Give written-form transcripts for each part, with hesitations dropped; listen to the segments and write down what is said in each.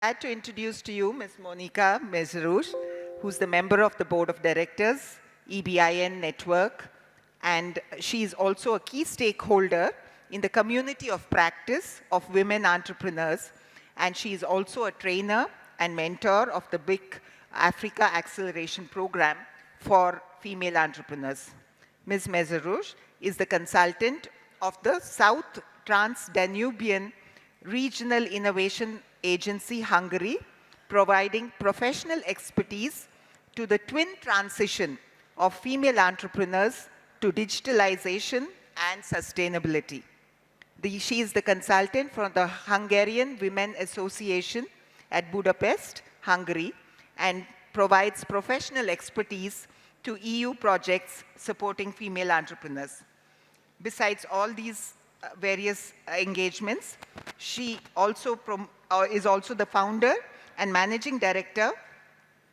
Glad to introduce to you Ms. Monica Mezrouche, who's the member of the Board of Directors, EBIN Network, and she is also a key stakeholder in the community of practice of women entrepreneurs, and she is also a trainer and mentor of the BIC Africa Acceleration Program for female entrepreneurs. Ms. Mezrouche is the consultant of the South Trans-Danubian Regional Innovation Agency, Hungary, providing professional expertise to the twin transition of female entrepreneurs to digitalization and sustainability. She is the consultant for the Hungarian Women Association at Budapest, Hungary, and provides professional expertise to EU projects supporting female entrepreneurs. Besides all these various engagements, she also is also the founder and managing director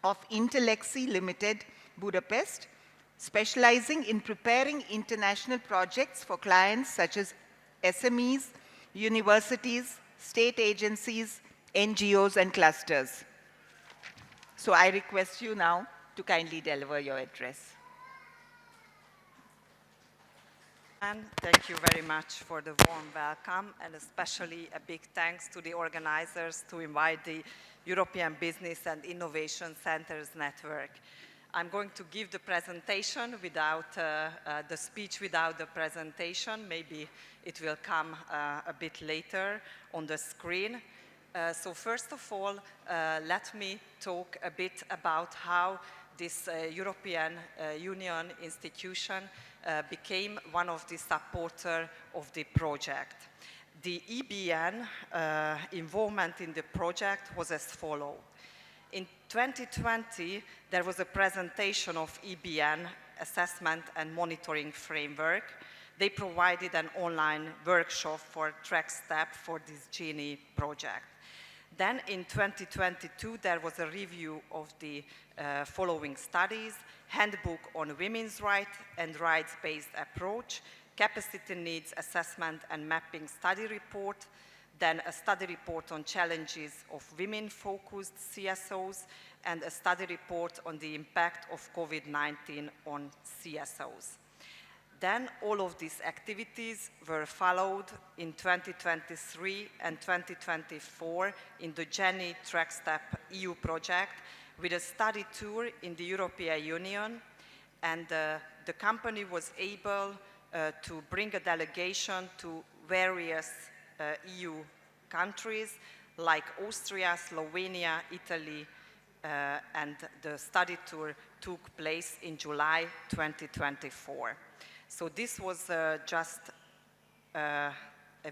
of Intellexi Limited, Budapest, specializing in preparing international projects for clients such as SMEs, universities, state agencies, NGOs, and clusters. So I request you now to kindly deliver your address. And thank you very much for the warm welcome, and especially a big thanks to the organizers to invite the European Business and Innovation Centers Network. I'm going to give the presentation without the speech without the presentation. Maybe it will come a bit later on the screen. So first of all, let me talk a bit about how this European Union institution became one of the supporters of the project. The EBN involvement in the project was as follows. In 2020, there was a presentation of EBN assessment and monitoring framework. They provided an online workshop for track step for this Genie project. Then in 2022, there was a review of the following studies: Handbook on Women's Rights and Rights-Based Approach, Capacity Needs Assessment and Mapping Study Report, then a study report on challenges of women-focused CSOs, and a study report on the impact of COVID-19 on CSOs. Then all of these activities were followed in 2023 and 2024 in the Genie TrackStep EU project with a study tour in the European Union, and the company was able to bring a delegation to various EU countries like Austria, Slovenia, Italy, and the study tour took place in July 2024. So this was just a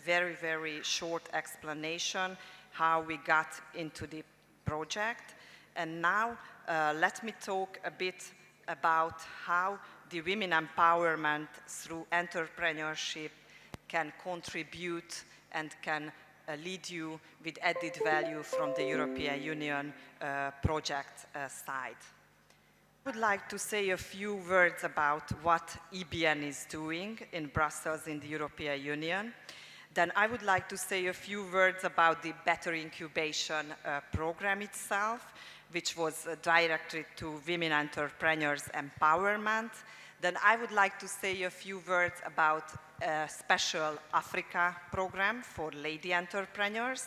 very, very short explanation how we got into the project. And now let me talk a bit about how the women empowerment through entrepreneurship can contribute and can lead you with added value from the European Union project side. I would like to say a few words about what EBN is doing in Brussels in the European Union. Then I would like to say a few words about the Better Incubation program itself, which was directed to women entrepreneurs empowerment. Then I would like to say a few words about a special Africa program for lady entrepreneurs.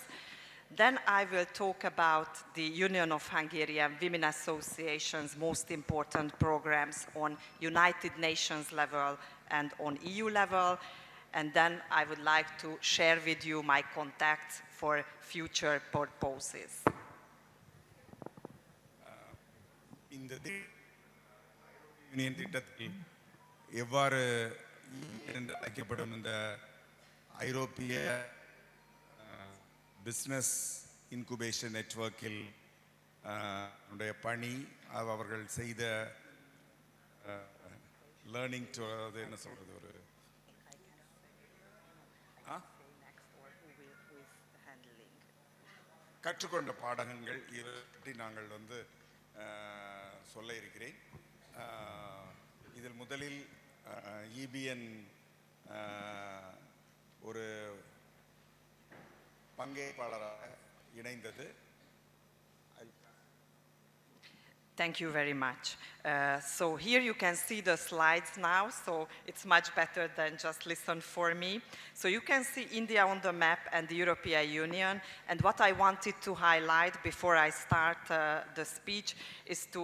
Then I will talk about the Union of Hungarian Women Association's most important programs on United Nations level and on EU level. And then I would like to share with you my contacts for future purposes. இந்த union திட்டத்தில் எவ்வாறு என்று அழைக்கப்படும் இந்த ஐரோப்பிய business incubation நெட்வொர்க்கில் உடைய பணி அவர்கள் செய்த லேர்னிங் டு அது என்ன சொல்கிறது ஒரு கற்றுக்கொண்ட பாடகங்கள் இதை பற்றி நாங்கள் சொல்ல இருக்கிறேன். இதில் முதலில் EBN ஒரு பங்கேற்பாளராக இணைந்தது. Thank you very much. So here you can see the slides now, so it's much better than just listen for me. So you can see India on the map and the European Union, and what I wanted to highlight before I start the speech is to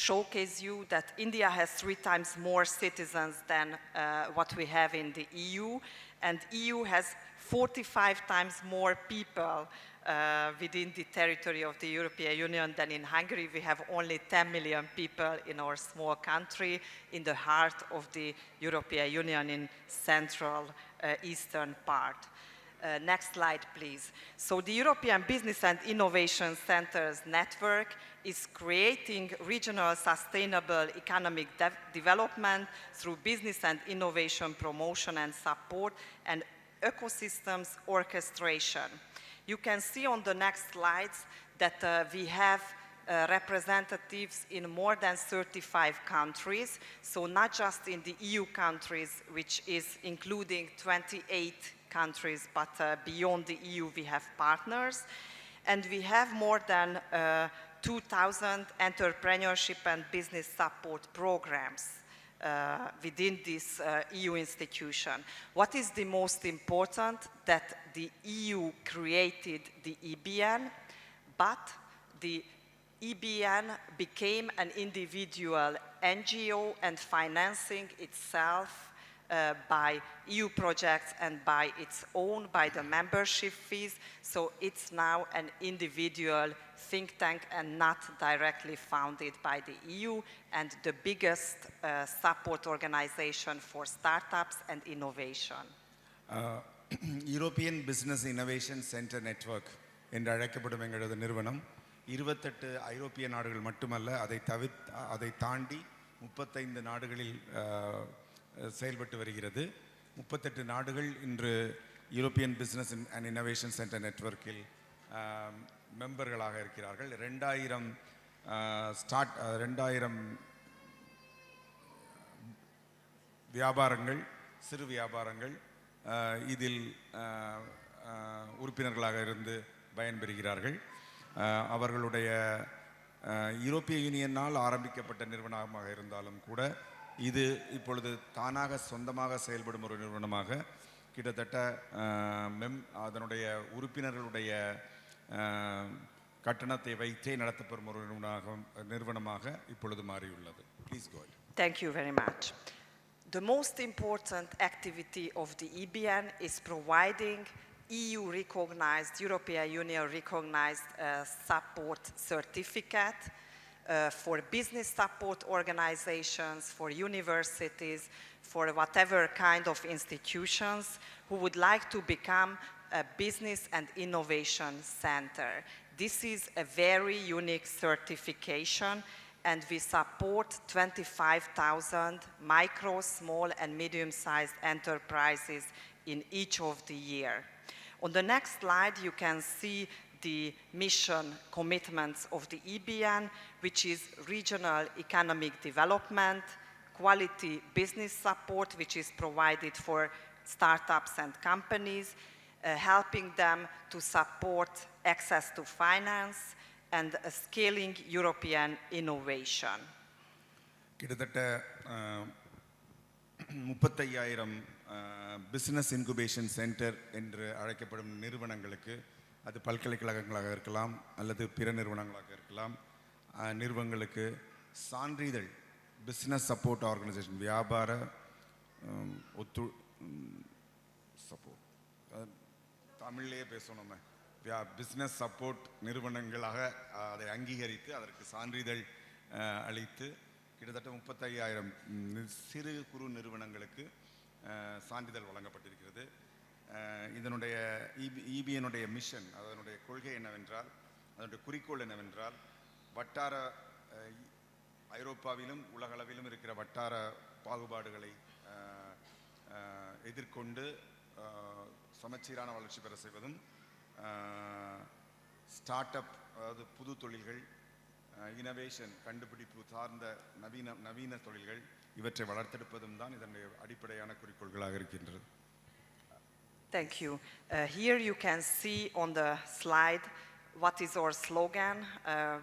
showcase you that India has 3 times more citizens than what we have in the EU, and EU has 45 times more people within the territory of the European Union than in Hungary. We have only 10 million people in our small country in the heart of the European Union in central eastern part. Next slide, please. So the European Business and Innovation Centers Network is creating regional sustainable economic development through business and innovation promotion and support and ecosystems orchestration. You can see on the next slides that we have representatives in more than 35 countries, so not just in the EU countries, which is including 28 countries, but beyond the EU we have partners. And we have more than 2,000 entrepreneurship and business support programs within this EU institution. What is the most important? That the EU created the EBN, but the EBN became an individual NGO and financing itself by EU projects and by its own, by the membership fees. So it's now an individual think tank and not directly funded by the EU, and the biggest support organization for startups and innovation. European business innovation centre network என்று அழைக்கப்படும் எங்களது நிறுவனம் 28 ஐரோப்பிய நாடுகள் மட்டுமல்ல, அதை தாண்டி 35 நாடுகளில் செயல்பட்டு வருகிறது. 38 நாடுகள் இன்று European business and innovation centre நெட்வொர்க்கில் மெம்பர்களாக இருக்கிறார்கள். 2000 வியாபாரங்கள், சிறு வியாபாரங்கள் இதில் உறுப்பினர்களாக இருந்து பயன்பெறுகிறார்கள். அவர்களுடைய யூரோப்பிய யூனியனால் ஆரம்பிக்கப்பட்ட நிறுவனமாக இருந்தாலும் கூட இது இப்பொழுது தானாக சொந்தமாக செயல்படும் ஒரு நிறுவனமாக கிட்டத்தட்ட அதனுடைய உறுப்பினர்களுடைய கட்டணத்தை வைத்தே நடத்தப்படும் ஒரு நிறுவனமாக இப்பொழுது மாறியுள்ளது. Please go ahead. Thank you very much. The most important activity of the EBN is providing EU-recognized, European Union-recognized support certificate for business support organizations, for universities, for whatever kind of institutions who would like to become a business and innovation center. This is a very unique certification, and we support 25,000 micro, small, and medium-sized enterprises in each of the year. On the next slide, you can see the mission commitments of the EBN, which is regional economic development, quality business support, which is provided for startups and companies, helping them to support access to finance, and scaling European innovation. கிட்டத்தட்ட 35,000 business incubation centre என்று அழைக்கப்படும் நிறுவனங்களுக்கு, அது பல்கலைக்கழகங்களாக இருக்கலாம் அல்லது பிற நிறுவனங்களாக இருக்கலாம், நிறுவனங்களுக்கு சான்றிதழ் பிஸ்னஸ் சப்போர்ட் ஆர்கனைசேஷன், வியாபார சப்போர்ட், தமிழ்லேயே பேசணும், பிஸ்னஸ் சப்போர்ட் நிறுவனங்களாக அதை அங்கீகரித்து அதற்கு சான்றிதழ் அளித்து கிட்டத்தட்ட 35,000 சிறு குறு நிறுவனங்களுக்கு சான்றிதழ் வழங்கப்பட்டிருக்கிறது. இதனுடைய EBNுடைய மிஷன், அதனுடைய கொள்கை என்னவென்றால், அதனுடைய குறிக்கோள் என்னவென்றால், வட்டார ஐரோப்பாவிலும் உலகளவிலும் இருக்கிற வட்டார பாகுபாடுகளை எதிர்கொண்டு சமச்சீரான வளர்ச்சி பெற செய்வதும், ஸ்டார்ட் அப் அதாவது புது தொழில்கள், இனோவேஷன் கண்டுபிடிப்பு சார்ந்த நவீன தொழில்கள் இவற்றை வளர்த்தெடுப்பதும் தான் இதனுடைய அடிப்படையான குறிக்கோள்களாக இருக்கின்றது. Thank you. Here you can see on the slide what is our slogan,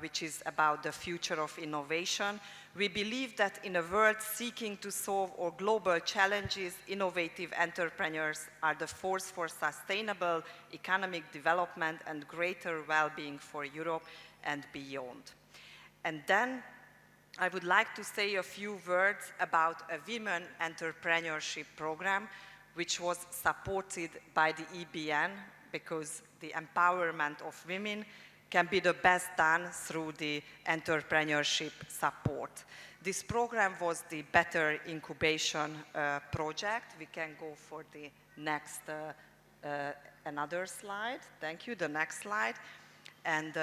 which is about the future of innovation. We believe that in a world seeking to solve our global challenges, innovative entrepreneurs are the force for sustainable economic development and greater well-being for Europe and beyond. And then I would like to say a few words about a women entrepreneurship program which was supported by the EBN, because the empowerment of women can be the best done through the entrepreneurship support. This program was the Better Incubation project. We can go for the next, another slide. Thank you, the next slide. And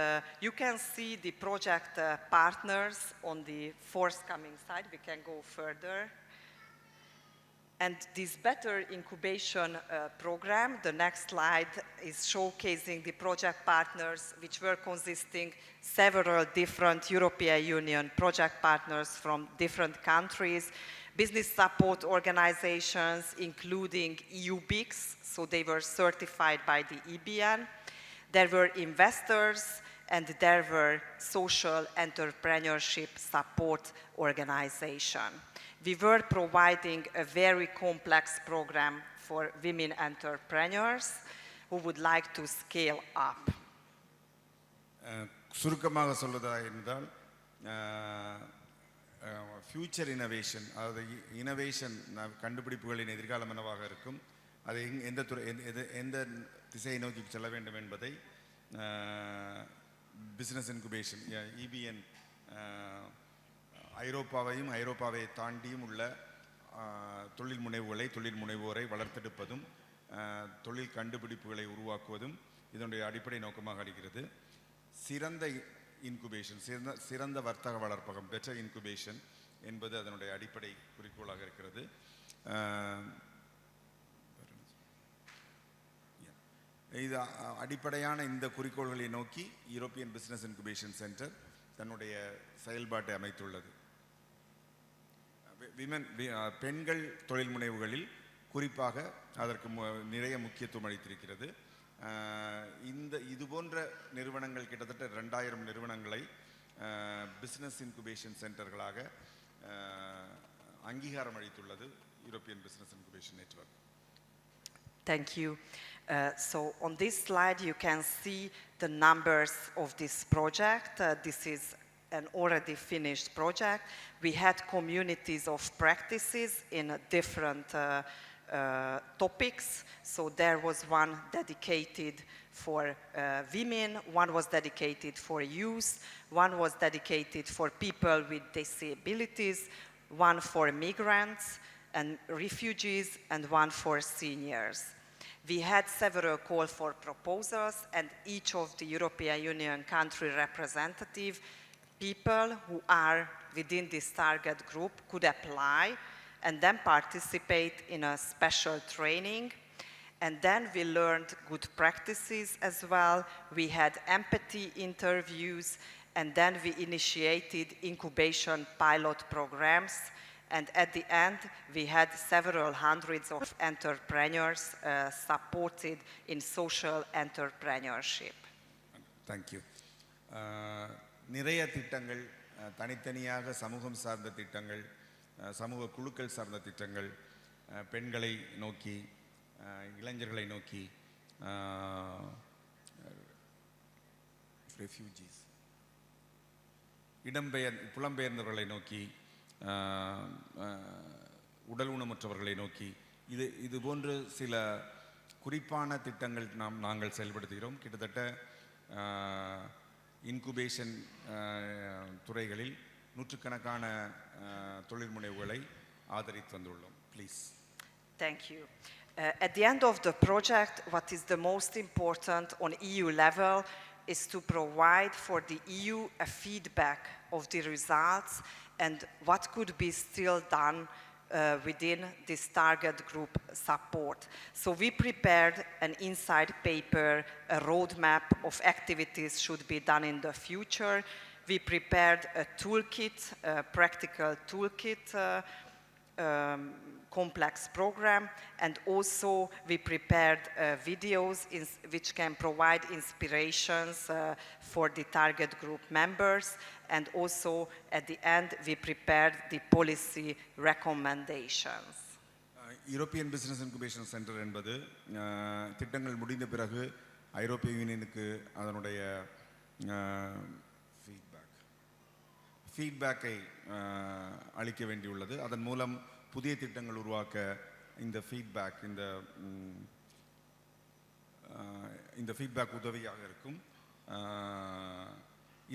you can see the project partners on the forthcoming slide. We can go further. And this Better Incubation program, the next slide, is showcasing the project partners, which were consisting several different European Union project partners from different countries, business support organizations, including EU BICs, so they were certified by the EBN. There were investors, and there were social entrepreneurship support organizations. We were providing a very complex program for women entrepreneurs who would like to scale up. சுருக்கமாக சொல்வதா இருந்தால் future innovation, அதாவது innovation கண்டுபிடிப்புகளின் எதிர்காலம் என்னவாக இருக்கும், அது எந்த துறை எந்த திசையை நோக்கி செல்ல வேண்டும் என்பதை பிஸ்னஸ் இன்குபேஷன் EBN ஐரோப்பாவையும் ஐரோப்பாவை தாண்டியும் உள்ள தொழில் முனைவோரை வளர்த்தெடுப்பதும் தொழில் கண்டுபிடிப்புகளை உருவாக்குவதும் இதனுடைய அடிப்படை நோக்கமாக இருக்கிறது. சிறந்த இன்குபேஷன், சிறந்த வர்த்தக வளர்ப்பகம், பெட்டர் இன்குபேஷன் என்பது அதனுடைய அடிப்படை குறிக்கோளாக இருக்கிறது. இது அடிப்படையான இந்த குறிக்கோள்களை நோக்கி யூரோப்பியன் பிஸ்னஸ் இன்குபேஷன் சென்டர் தன்னுடைய செயல்பாட்டை அமைத்துள்ளது. பெண்கள் தொழில் முனைவுகளில் குறிப்பாக அதற்கு நிறைய முக்கியத்துவம் அளித்திருக்கிறது. இது போன்ற நிறுவனங்கள் கிட்டத்தட்ட 2000 நிறுவனங்களை பிஸ்னஸ் இன்குபேஷன் சென்டர்களாக அங்கீகாரம் அளித்துள்ளது European business incubation network. Thank you. So on this slide you can see the numbers of this project. This is an already finished project. We had communities of practices in different topics. So there was one dedicated for women, one was dedicated for youth, one was dedicated for people with disabilities, one for migrants and refugees, and one for seniors. We had several calls for proposals, and each of the European Union country representative people who are within this target group could apply and then participate in a special training. And then we learned good practices as well. We had empathy interviews, and then we initiated incubation pilot programs. And at the end, we had several hundreds of entrepreneurs supported in social entrepreneurship. Thank you. நிறைய திட்டங்கள், தனித்தனியாக சமூகம் சார்ந்த திட்டங்கள், சமூக குழுக்கள் சார்ந்த திட்டங்கள், பெண்களை நோக்கி, இளைஞர்களை நோக்கி, ரெஃப்யூஜிஸ், புலம்பெயர்ந்தவர்களை நோக்கி, உடல் ஊனமுற்றவர்களை நோக்கி, இது போன்று சில குறிப்பான திட்டங்கள் நாங்கள் செயல்படுத்துகிறோம். கிட்டத்தட்ட இன்குபேஷன் துறைகளில் நூற்றுக்கணக்கான தொழில் முனைவுகளை ஆதரித்து வந்துள்ளோம். Please. Thank you. At the end of the project, what is the most important on EU level is to provide for the EU a feedback of the results and what could be still done within this target group support. So we prepared an inside paper, a roadmap of activities should be done in the future. We prepared a toolkit, a practical toolkit complex program, and also we prepared videos which can provide inspirations for the target group members, and also at the end we prepared the policy recommendations. European business incubation centre என்பது திட்டங்கள் முடிந்த பிறகு ஐரோப்பிய யூனியனுக்கு அதனுடைய ஃபீட்பேக்கை அளிக்க வேண்டியுள்ளது. அதன் மூலம் புதிய திட்டங்கள் உருவாக்க இந்த ஃபீட்பேக் உதவியாக இருக்கும்.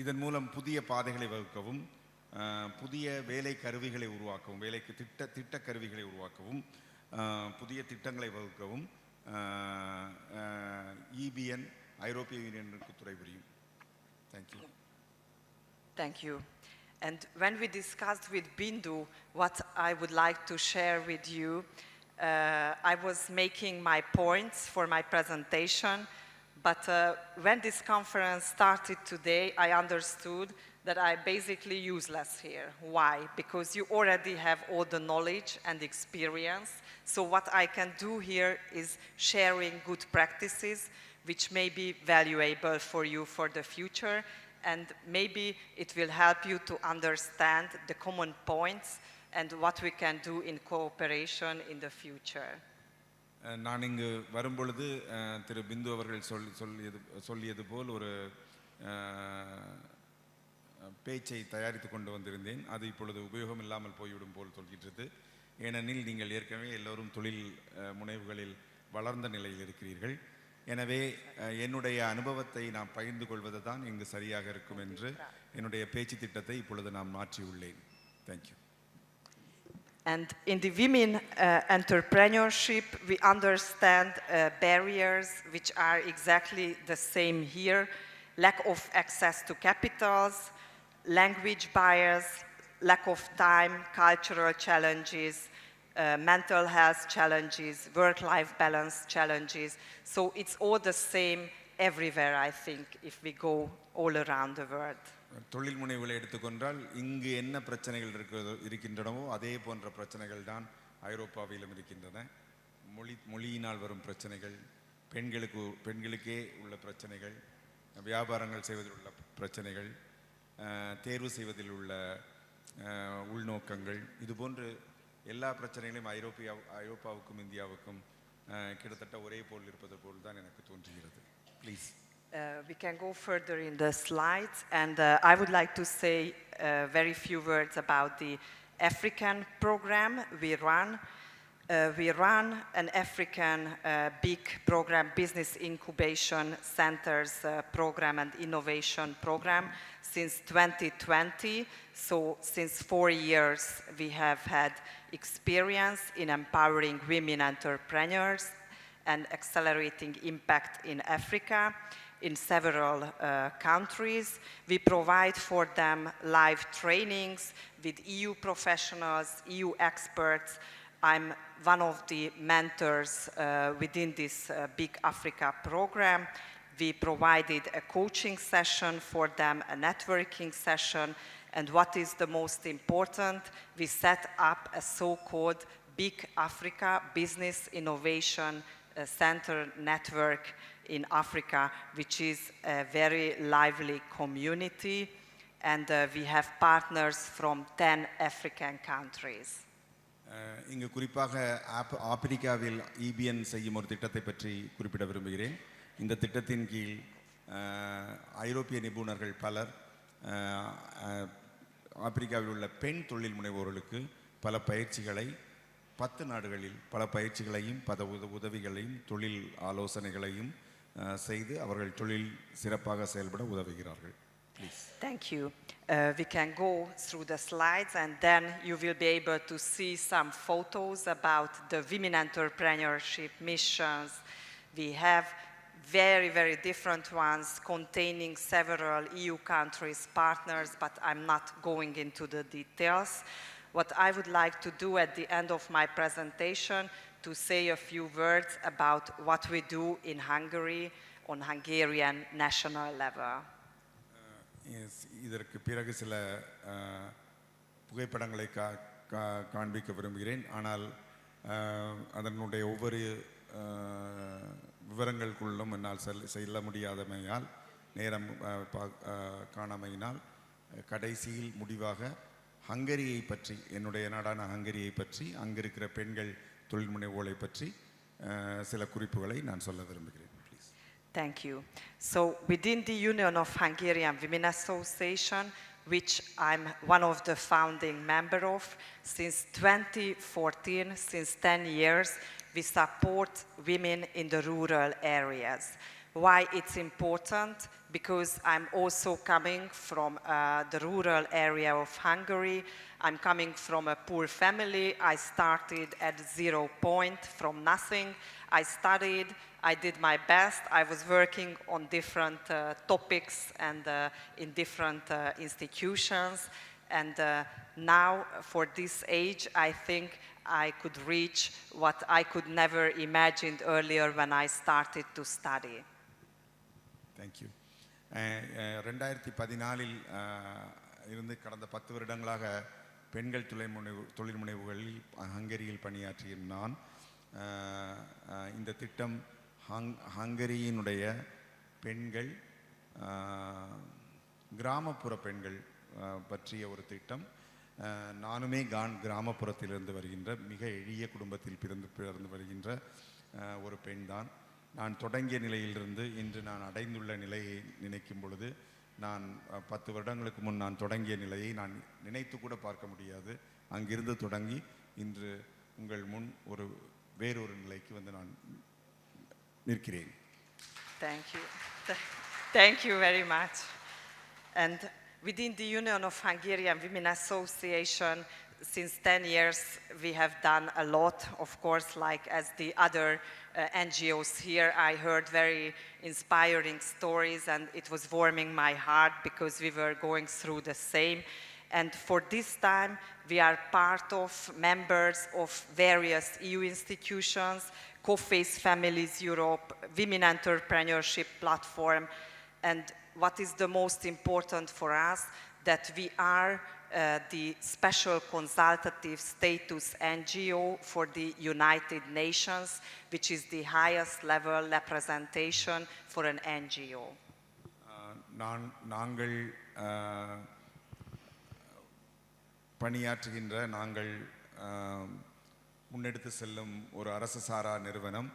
இதன் மூலம் புதிய பாதைகளை வகுக்கவும், புதிய வேலை கருவிகளை உருவாக்கவும், வேலைக்கு திட்ட கருவிகளை உருவாக்கவும், புதிய திட்டங்களை வகுக்கவும் EBN ஐரோப்பிய யூனியனுக்கு துணை புரியும். Thank you. Thank you. And when we discussed with Bindu what I would like to share with you, I was making my points for my presentation, but when this conference started today, I understood that I'm basically useless here. Why? Because you already have all the knowledge and experience. So what I can do here is sharing good practices which may be valuable for you for the future, and maybe it will help you to understand the common points and what we can do in cooperation in the future. நான் இங்கு வரும்பொழுது திரு பிந்து அவர்கள் சொல்லியது போல் ஒரு பேச்சை தயாரித்து கொண்டு வந்திருந்தேன். அது இப்பொழுது உபயோகம் இல்லாமல் போய்விடும் போல் சொல்கின்றது. ஏனெனில் நீங்கள் ஏற்கனவே எல்லோரும் தொழில் முனைவுகளில் வளர்ந்த நிலையில் இருக்கிறீர்கள். எனவே என்னுடைய அனுபவத்தை நான் பகிர்ந்து கொள்வது தான் இங்கு சரியாக இருக்கும் என்று என்னுடைய பேச்சு திட்டத்தை இப்பொழுது நான் மாற்றியுள்ளேன். Thank you. And in the women entrepreneurship, we understand barriers which are exactly the same here: lack of access to capitals, language barriers, lack of time, cultural challenges, mental health challenges, work-life balance challenges. So it's all the same everywhere, I think, if we go all around the world. தொழில் முனைவுகளை எடுத்துக்கொண்டால் இங்கு என்ன பிரச்சனைகள் இருக்கின்றனவோ அதே போன்ற பிரச்சனைகள் தான் ஐரோப்பாவிலும் இருக்கின்றன. மொழியினால் வரும் பிரச்சனைகள், பெண்களுக்கே உள்ள பிரச்சனைகள், வியாபாரங்கள் செய்வதில் உள்ள பிரச்சனைகள், தேர்வு செய்வதில் உள்ள உள்நோக்கங்கள், இதுபோன்று எல்லா பிரச்சனைகளையும் ஐரோப்பாவுக்கும் இந்தியாவுக்கும் கிட்டத்தட்ட ஒரே போல் இருப்பது போல் தான் எனக்கு தோன்றுகிறது. Please. We can go further in the slides, and I would like to say very few words about the African program we run. We run an African big program, Business Incubation Centers program and Innovation program since 2020. So since 4 years we have had experience in empowering women entrepreneurs and accelerating impact in Africa. In several countries. We provide for them live trainings with EU professionals, EU experts. I'm one of the mentors within this Big Africa program. We provided a coaching session for them, a networking session, and what is the most important, we set up a so-called Big Africa Business Innovation Center network in Africa, which is a very lively community, and we have partners from 10 African countries. இங்கு குறிப்பாக ஆப்பிரிக்காவில் EBN செய்யும் ஒரு திட்டத்தை பற்றி குறிப்பிட விரும்புகிறேன். இந்த திட்டத்தின் கீழ் ஐரோப்பிய நிபுணர்கள் பலர் ஆப்பிரிக்காவில் உள்ள பெண் தொழில் முனைவோர்களுக்கு பல பயிற்சிகளை 10 நாடுகளில் பல பயிற்சிகளையும் உதவிகளையும் தொழில் ஆலோசனைகளையும் செய்து அவர்கள் தொழில் சிறப்பாக செயல்பட உதவுகிறார்கள். Please. Thank you. We can go through the slides, and then you will be able to see some photos about the women entrepreneurship missions. We have very, very different ones containing several EU countries, partners, but I'm not going into the details. What I would like to do at the end of my presentation to say a few words about what we do in Hungary on Hungarian national level. இதற்கு பிறகு சில புகைப்படங்களை காண்பிக்க விரும்புகிறேன். ஆனால் அதனுடைய ஒவ்வொரு விவரங்களுக்குள்ளும் என்னால் செல்ல முடியாதமையால் நேரம் காணாமையினால் கடைசியில் முடிவாக ஹங்கரியை பற்றி, என்னுடைய நாடான ஹங்கரியை பற்றி, அங்கிருக்கிற பெண்கள் தொழில் முனைவோரை பற்றி சில குறிப்புகளை நான் சொல்ல விரும்புகிறேன். Thank you. So within the Union of Hungarian Women Association, which I'm one of the founding member of, since 2014, since 10 years, we support women in the rural areas. Why it's important? Because I'm also coming from the rural area of Hungary. I'm coming from a poor family. I started at 0 point, from nothing. I studied, I did my best. I was working on different topics and in different institutions. And now, for this age, I think I could reach what I could never imagined earlier when I started to study. Thank you. 2014 இருந்து கடந்த 10 வருடங்களாக பெண்கள் தொழில் முனைவுகளில் ஹங்கரியில் பணியாற்றிய நான் இந்த திட்டம் ஹங்கரியினுடைய பெண்கள், கிராமப்புற பெண்கள் பற்றிய ஒரு திட்டம். நானுமே கிராமப்புறத்திலிருந்து வருகின்ற, மிக எளிய குடும்பத்தில் பிறந்து வருகின்ற ஒரு பெண்தான். நான் தொடங்கிய நிலையிலிருந்து இன்று நான் அடைந்துள்ள நிலையை நினைக்கும் பொழுது, நான் 10 வருடங்களுக்கு முன் நான் தொடங்கிய நிலையை நான் நினைத்து கூட பார்க்க முடியாது. அங்கிருந்து தொடங்கி இன்று உங்கள் முன் வேறொரு நிலைக்கு வந்து நான் நிற்கிறேன். Thank you. Thank you very much. And within the Union of Hungarian Women Association, since 10 years, we have done a lot, of course, like as the other NGOs here. I heard very inspiring stories, and it was warming my heart because we were going through the same. And for this time, we are part of members of various EU institutions, COFACE Families Europe, Women Entrepreneurship Platform, and what is the most important for us, that we are the special consultative status NGO for the United Nations, which is the highest level representation for an NGO. நாங்கள் பணியாற்றுகின்ற, நாங்கள் முன்னெடுத்து செல்லும் ஒரு அரசு சாரா நிறுவனம்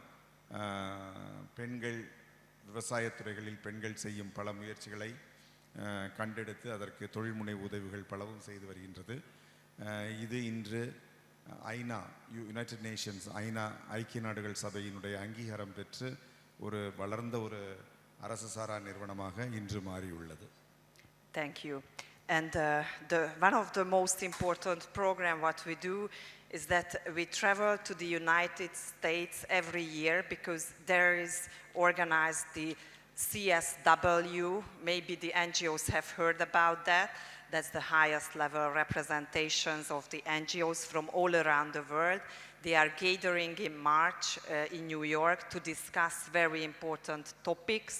பெண்கள் விவசாயத்துறைகளில் பெண்கள் செய்யும் பல முயற்சிகளை கண்டெடுத்து அதற்கு தொழில்முனை உதவிகள் பலவும் செய்து வருகின்றது. இது இன்று ஐநா, யுனைடெட் நேஷன்ஸ், ஐக்கிய நாடுகள் சபையினுடைய அங்கீகாரம் பெற்று ஒரு வளர்ந்த ஒரு அரசு சாரா நிறுவனமாக இன்று மாறியுள்ளது. Thank you. And one of the most important program what we do is that we travel to the United States every year, because there is organized the CSW. Maybe the NGOs have heard about that. That's the highest level representations of the NGOs from all around the world. They are gathering in March in New York to discuss very important topics.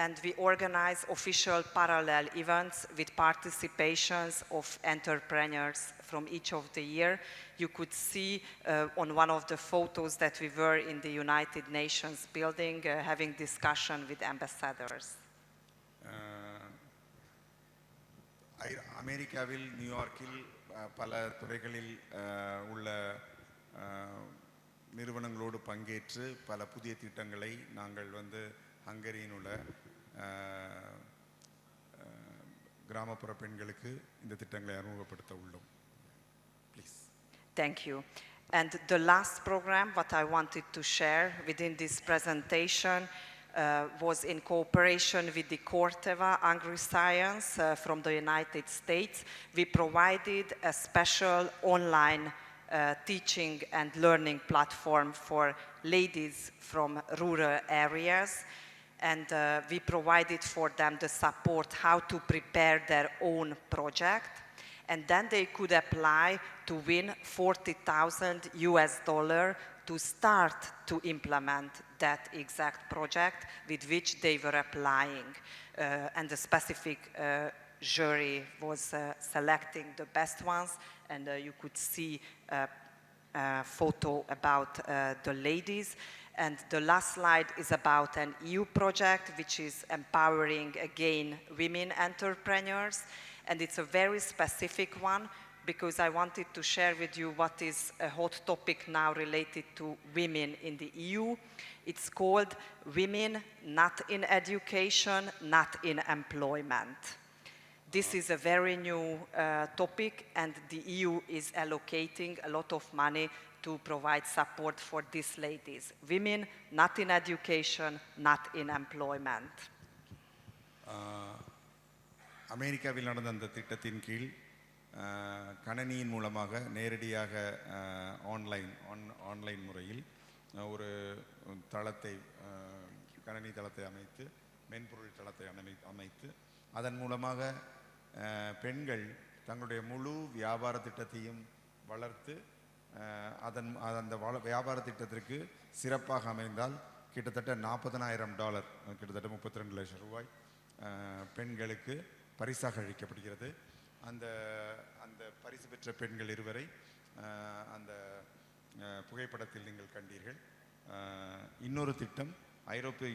And we organize official parallel events with participations of entrepreneurs from each of the year. You could see on one of the photos that we were in the United Nations building having discussion with ambassadors. அமெரிக்காவில், நியூயார்க்கில் பல துறைகளில் உள்ள நிறுவனங்களோடு பங்கேற்று பல புதிய திட்டங்களை நாங்கள் வந்து ஹங்கரியில் உள்ள கிராமப்புற பெண்களுக்கு இந்த திட்டங்களை அறிமுகப்படுத்த உள்ளோம். Please. Thank you. And the last program what I wanted to share within this presentation was in cooperation with the Corteva Agri-Science from the United States. We provided a special online teaching and learning platform for ladies from rural areas. And we provided for them the support how to prepare their own project. And then they could apply to win $40,000 to start to implement that exact project with which they were applying. And the specific jury was selecting the best ones. And you could see photo about the ladies. And the last slide is about an EU project which is empowering, again, women entrepreneurs. And it's a very specific one because I wanted to share with you what is a hot topic now related to women in the EU. It's called Women Not in Education, Not in Employment. This is a very new topic, and the EU is allocating a lot of money to provide support for these ladies. Women not in education, not in employment. அமெரிக்காவில் நடந்த அந்த திட்டத்தின் கீழ் கணனியின் மூலமாக நேரடியாக online முறையில் ஒரு தளத்தை கணனி தளத்தை அமைத்து மென்பொருள் தளத்தை அமைத்து அதன் மூலமாக பெண்கள் தங்களுடைய முழு வியாபார திட்டத்தையும் வளர்த்து அந்த வியாபார திட்டத்திற்கு சிறப்பாக அமைந்தால் கிட்டத்தட்ட $40,000 கிட்டத்தட்ட 32 லட்சம் ரூபாய் பெண்களுக்கு பரிசாக அளிக்கப்படுகிறது. அந்த பரிசு பெற்ற பெண்கள் இருவரை அந்த புகைப்படத்தில் நீங்கள் கண்டீர்கள். இன்னொரு திட்டம் ஐரோப்பிய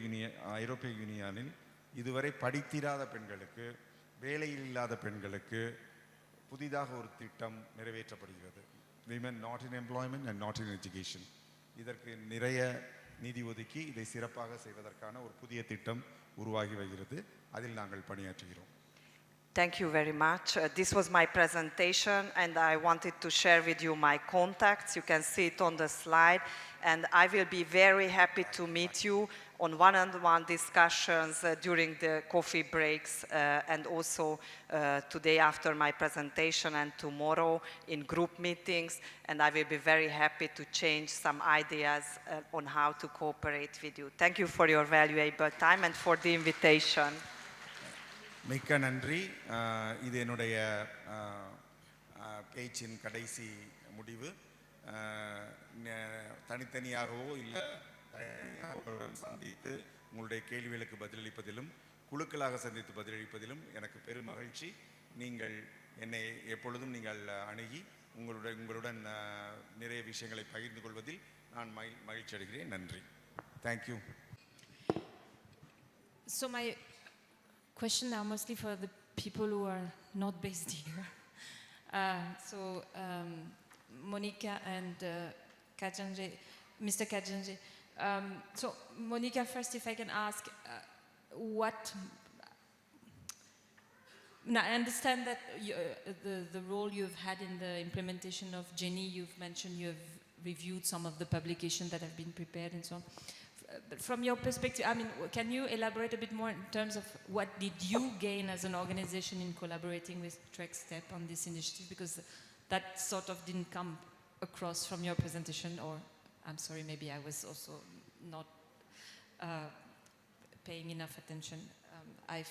யூனியனில் இதுவரை படித்திராத பெண்களுக்கு, வேலையில் இல்லாத பெண்களுக்கு புதிதாக ஒரு திட்டம் நிறைவேற்றப்படுகிறது. Women not in employment and not in education. இதற்கு நிறைய நிதி ஒதுக்கி இதை சிறப்பாக செய்வதற்கான ஒரு புதிய திட்டம் உருவாகி வருகிறது. அதில் நாங்கள் பணியாற்றுகிறோம். Thank you very much. This was my presentation, and I wanted to share with you my contacts. You can see it on the slide, and I will be very happy to meet you on one-on-one discussions during the coffee breaks, and also today after my presentation and tomorrow in group meetings, and I will be very happy to change some ideas on how to cooperate with you. Thank you for your valuable time and for the invitation. மிக்க நன்றி. இது என்னுடைய பேச்சின் கடைசி முடிவு. தனித்தனியாகவோ இல்லை சந்தித்து உங்களுடைய கேள்விகளுக்கு பதிலளிப்பதிலும் குழுக்களாக சந்தித்து பதிலளிப்பதிலும் எனக்கு பெரும் மகிழ்ச்சி. நீங்கள் என்னை எப்பொழுதும் நீங்கள் அணுகி உங்களுடன் நிறைய விஷயங்களை பகிர்ந்து கொள்வதில் நான் மகிழ்ச்சி அடைகிறேன். நன்றி. Thank you. So my question now mostly for the people who are not based here. Monica and Kajanje, Mr. Kajanje. So Monica, first if I can ask, now I understand that the role you've had in the implementation of Jenny, you've mentioned you've reviewed some of the publications that have been prepared and so on. But from your perspective, I mean, can you elaborate a bit more in terms of what did you gain as an organization in collaborating with TrekStep on this initiative? Because that sort of didn't come across from your presentation, or I'm sorry, maybe I was also not paying enough attention. I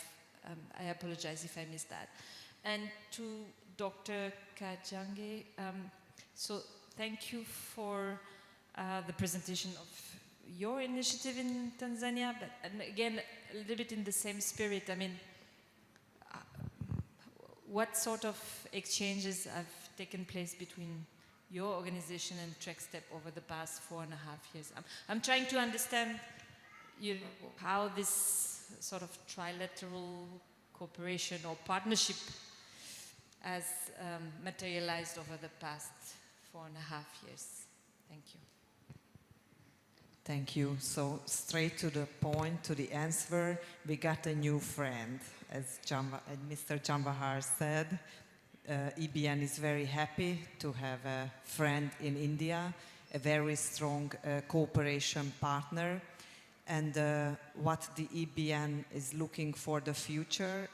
apologize if I missed that. And to Dr. Kajange, so thank you for the presentation of your initiative in Tanzania, but and again, a little bit in the same spirit. I mean, what sort of exchanges have taken place between your organization and TrekStep over the past 4.5 years? I'm trying to understand how this sort of trilateral cooperation or partnership has materialized over the past 4.5 years. Thank you. Thank you. So straight to the point, to the answer, we got a new friend. As Mr. Jambahar said, EBN is very happy to have a friend in India, a very strong cooperation partner. And what the EBN is looking for the future,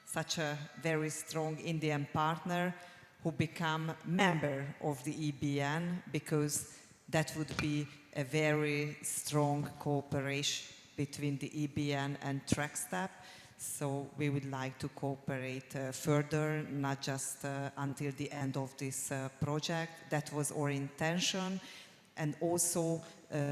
such a very strong Indian partner who become member of the EBN, because that would be a very strong cooperation between the EBN and TrekStep. So we would like to cooperate further, not just until the end of this project. That was our intention, and also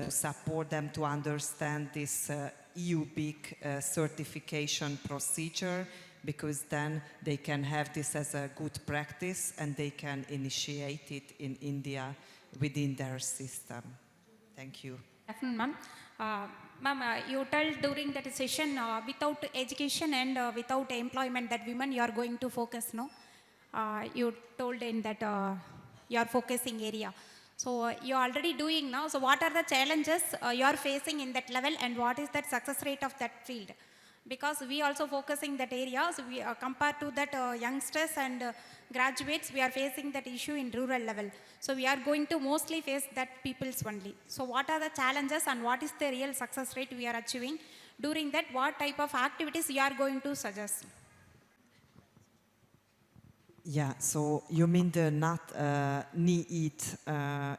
support them to understand this EU-BIC certification procedure, because then they can have this as a good practice and they can initiate it in India within their system. Thank you. Afternoon, ma'am. Ma'am, you told during that session, without education and without employment, that women you are going to focus, no? You told in that your focusing area. So you are already doing now. So what are the challenges you are facing in that level, and what is that success rate of that field? Because we also focusing that area, so we compared to that youngsters and graduates, we are facing that issue in rural level. So we are going to mostly face that people's only. So what are the challenges and what is the real success rate we are achieving? During that, what type of activities you are going to suggest? Yeah, so you mean the NEET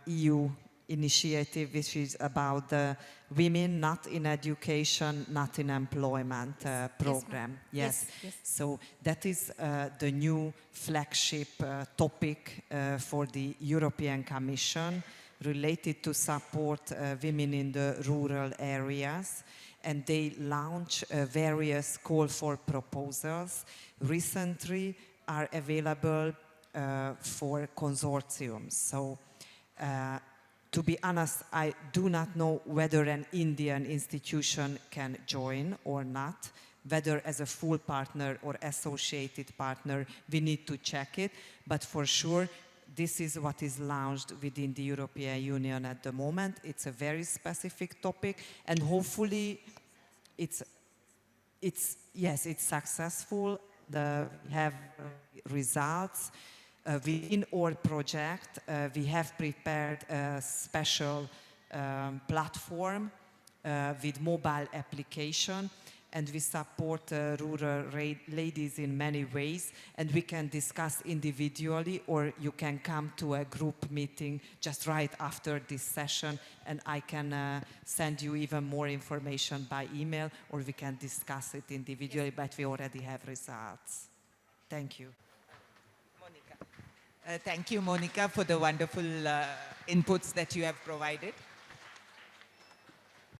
EU initiative, which is about the women not in education, not in employment program. Yes. So that is the new flagship topic for the European Commission related to support women in the rural areas. And they launch various call for proposals. Recently are available for consortiums. So to be honest, I do not know whether an Indian institution can join or not, whether as a full partner or associated partner, we need to check it. But for sure, this is what is launched within the European Union at the moment. It's a very specific topic, and hopefully it's successful. We have results. Within our project, we have prepared a special platform with mobile application, and we support rural ladies in many ways, and we can discuss individually, or you can come to a group meeting just right after this session, and I can send you even more information by email, or we can discuss it individually, but we already have results. Thank you. Thank you, Monica, for the wonderful inputs that you have provided.